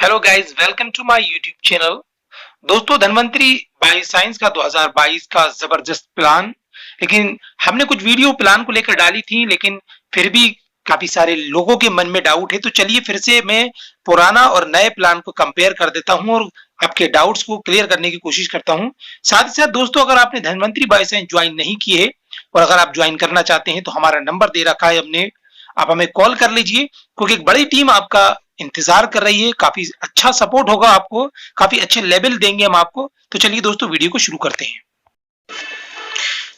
Hello guys, welcome to my YouTube channel. दोस्तों, Dhanvantari bioscience का 2022 का जबरदस्त प्लान, लेकिन हमने कुछ वीडियो प्लान को लेकर डाली थी, लेकिन फिर भी काफी सारे लोगों के मन में डाउट है। तो चलिए फिर से मैं पुराना और नए प्लान को कंपेयर कर देता हूं और आपके डाउट्स को क्लियर करने की कोशिश करता हूं। साथ ही साथ दोस्तों, अगर आपने धनवंतरी बायोसाइंस ज्वाइन नहीं की है और अगर आप ज्वाइन करना चाहते हैं तो हमारा नंबर दे रखा है हमने, आप हमें कॉल कर लीजिए, क्योंकि एक बड़ी टीम आपका इंतजार कर रही है। काफी अच्छा सपोर्ट होगा आपको, काफी अच्छे लेवल देंगे हम आपको। तो चलिए दोस्तों, वीडियो को शुरू करते हैं।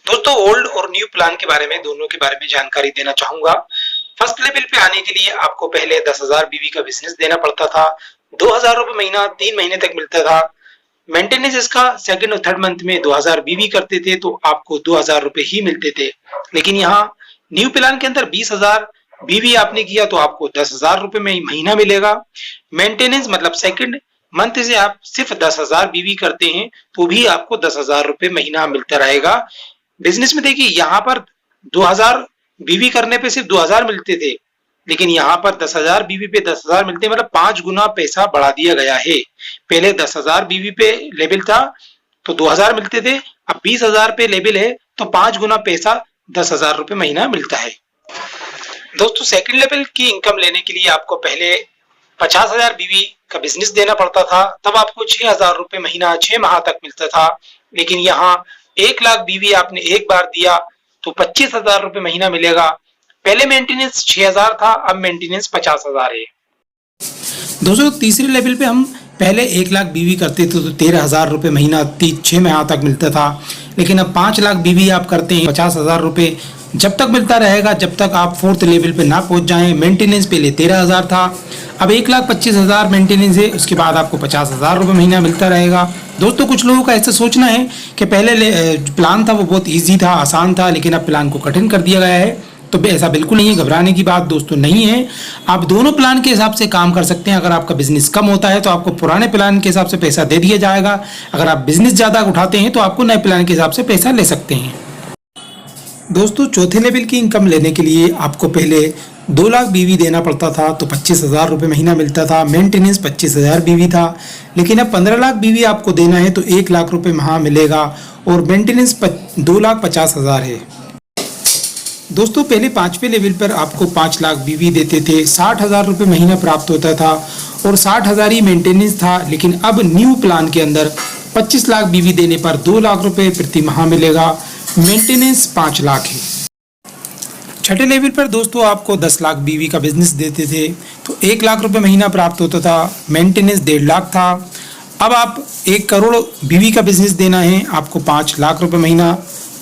दोस्तों, ओल्ड और न्यू प्लान के बारे में, दोनों के बारे में जानकारी देना चाहूंगा। फर्स्ट लेवल पे आने के लिए आपको पहले 10,000 बीवी का बिजनेस देना पड़ता था। 2,000 रुपए महीना 3 महीने तक मिलता था। मेंटेनेंस इसका सेकंड और थर्ड मंथ में 2,000 बीवी करते थे तो आपको 2,000 रुपए ही मिलते थे। लेकिन यहाँ न्यू प्लान के अंदर 20,000 बीवी आपने किया तो आपको 10,000 रुपए में महीना मिलेगा। मेंटेनेंस मतलब सेकंड मंथ से आप सिर्फ 10,000 बीवी करते हैं तो भी आपको 10,000 रुपए महीना मिलता रहेगा। बिजनेस में देखिए, यहाँ पर 2,000 बीवी करने पे सिर्फ 2,000 मिलते थे, लेकिन यहाँ पर 10,000 बीवी पे 10,000 मिलते हैं, मतलब 5 गुना पैसा बढ़ा दिया गया है। पहले 10,000 बीवी पे लेवल था तो 2,000 मिलते थे, अब 20,000 पे लेवल है तो 5 गुना पैसा 10,000 रुपए महीना मिलता है। दोस्तों, सेकंड लेवल की इनकम लेने के लिए आपको पहले 50,000 बीवी का बिजनेस देना पड़ता था, तब आपको 6,000 रुपए महीना 6 माह तक मिलता था। लेकिन यहाँ 1 लाख बीवी आपने एक बार दिया तो 25,000 रुपए महीना मिलेगा। पहले मेंटेनेंस 6,000 था, अब मेंटेनेंस 50,000 है। दोस्तों, तीसरे लेवल पे हम पहले 1 लाख बीवी करते थे तो 13,000 रुपये महीना 6 माह तक मिलता था। लेकिन अब 5 लाख बीवी आप करते हैं, 50,000 रुपये जब तक मिलता रहेगा जब तक आप फोर्थ लेवल पे ना पहुंच जाएं। मेंटेनेंस पहले 13,000 था, अब 1,25,000 मेंटेनेंस है, उसके बाद आपको 50,000 रुपये महीना मिलता रहेगा। दोस्तों, कुछ लोगों का ऐसा सोचना है कि पहले प्लान था वो बहुत ईजी था, आसान था, लेकिन अब प्लान को कठिन कर दिया गया है। तो ऐसा बिल्कुल नहीं है, घबराने की बात दोस्तों नहीं है। आप दोनों प्लान के हिसाब से काम कर सकते हैं। अगर आपका बिजनेस कम होता है तो आपको पुराने प्लान के हिसाब से पैसा दे दिया जाएगा। अगर आप बिजनेस ज़्यादा उठाते हैं तो आपको नए प्लान के हिसाब से पैसा ले सकते हैं। दोस्तों, चौथे लेवल की इनकम लेने के लिए आपको पहले 2 लाख बीवी देना पड़ता था तो 25,000 रुपये महीना मिलता था। मेंटेनेंस 25,000 बीवी था, लेकिन अब 15 लाख बीवी आपको देना है तो 1 लाख रुपये माह मिलेगा और मेंटेनेंस 2,50,000 है। दोस्तों, पहले 5वें लेवल पर आपको 5 लाख बीवी देते थे, 60,000 रुपये महीना प्राप्त होता था और 60,000 ही मेंटेनेंस था। लेकिन अब न्यू प्लान के अंदर 25 लाख बीवी देने पर 2 लाख रुपये प्रति माह मिलेगा। मेंटेनेंस 5 लाख है। छठे लेवल पर दोस्तों आपको 10 लाख बीवी का बिजनेस देते थे तो 1 लाख रुपये महीना प्राप्त होता था। मेंटेनेंस 1.5 लाख था। अब आप 1 करोड़ बीवी का बिजनेस देना है, आपको 5 लाख रुपये महीना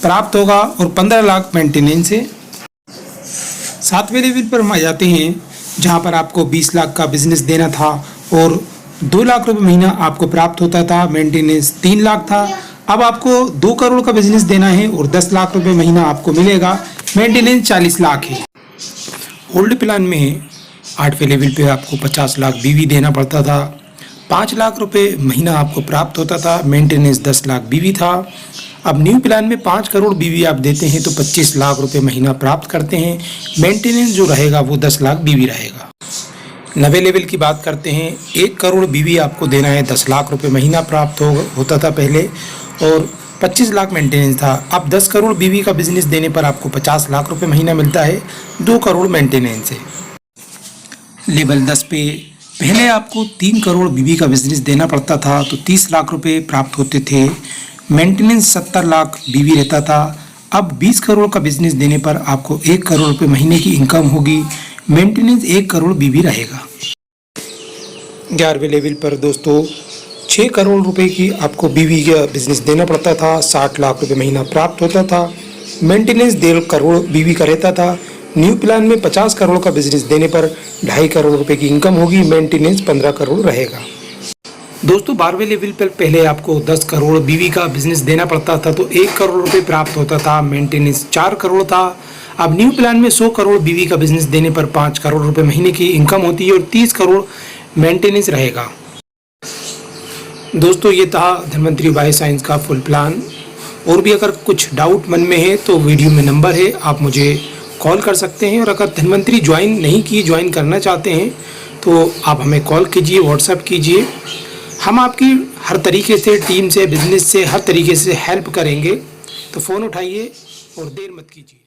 प्राप्त होगा और 15 लाख मेंटेनेंस है। 7वें लेवल पर हम आ जाते हैं, जहां पर आपको 20 लाख का बिजनेस देना था और 2 लाख रुपये महीना आपको प्राप्त होता था। मेंटेनेंस 3 लाख था। अब आपको 2 करोड़ का बिजनेस देना है और 10 लाख रुपये महीना आपको मिलेगा। मेंटेनेंस 40 लाख है। ओल्ड प्लान में 8वें लेवल पे आपको 50 लाख बीवी देना पड़ता था, 5 लाख रुपये महीना आपको प्राप्त होता था। मेंटेनेंस 10 लाख बीवी था। अब न्यू प्लान में 5 करोड़ बीवी आप देते हैं तो 25 लाख रुपये महीना प्राप्त करते हैं। मेंटेनेंस जो रहेगा वो 10 लाख बीवी रहेगा। 9वें लेवल की बात करते हैं, 1 करोड़ बीवी आपको देना है, 10 लाख रुपये महीना प्राप्त होता था पहले और 25 लाख मेंटेनेंस था। अब 10 करोड़ बीवी का बिजनेस देने पर आपको 50 लाख रुपये महीना मिलता है, 2 करोड़ मेंटेनेंस है। लेवल 10 पे पहले आपको 3 करोड़ बीवी का बिजनेस देना पड़ता था तो 30 लाख रुपये प्राप्त होते थे। मेंटेनेंस 70 लाख बीवी रहता था। अब 20 करोड़ का बिजनेस देने पर आपको 1 करोड़ रुपये महीने की इनकम होगी। मेंटेनेंस 1 करोड़ बीवी रहेगा। 11वें लेवल पर दोस्तों 6 करोड़ रुपए की आपको बीवी का बिजनेस देना पड़ता था, 60 लाख रुपए महीना प्राप्त होता था। मेंटेनेंस 1.5 करोड़ बीवी का रहता था। न्यू प्लान में 50 करोड़ का बिजनेस देने पर 2.5 करोड़ रुपए की इनकम होगी। मेंटेनेंस 15 करोड़ रहेगा। दोस्तों, 12वें लेवल पर पहले आपको 10 करोड़ बीवी का बिजनेस देना पड़ता था तो 1 करोड़ रुपए प्राप्त होता था। मेंटेनेंस 4 करोड़ था। अब न्यू प्लान में 100 करोड़ बीवी का बिजनेस देने पर 5 करोड़ रुपए महीने की इनकम होती है और 30 करोड़ मेंटेनेंस रहेगा। दोस्तों, ये था धनवंतरी बायोसाइंस का फुल प्लान। और भी अगर कुछ डाउट मन में है तो वीडियो में नंबर है, आप मुझे कॉल कर सकते हैं। और अगर धनवंतरी ज्वाइन नहीं की, ज्वाइन करना चाहते हैं तो आप हमें कॉल कीजिए, व्हाट्सएप कीजिए। हम आपकी हर तरीके से, टीम से, बिजनेस से, हर तरीके से हेल्प करेंगे। तो फ़ोन उठाइए और देर मत कीजिए।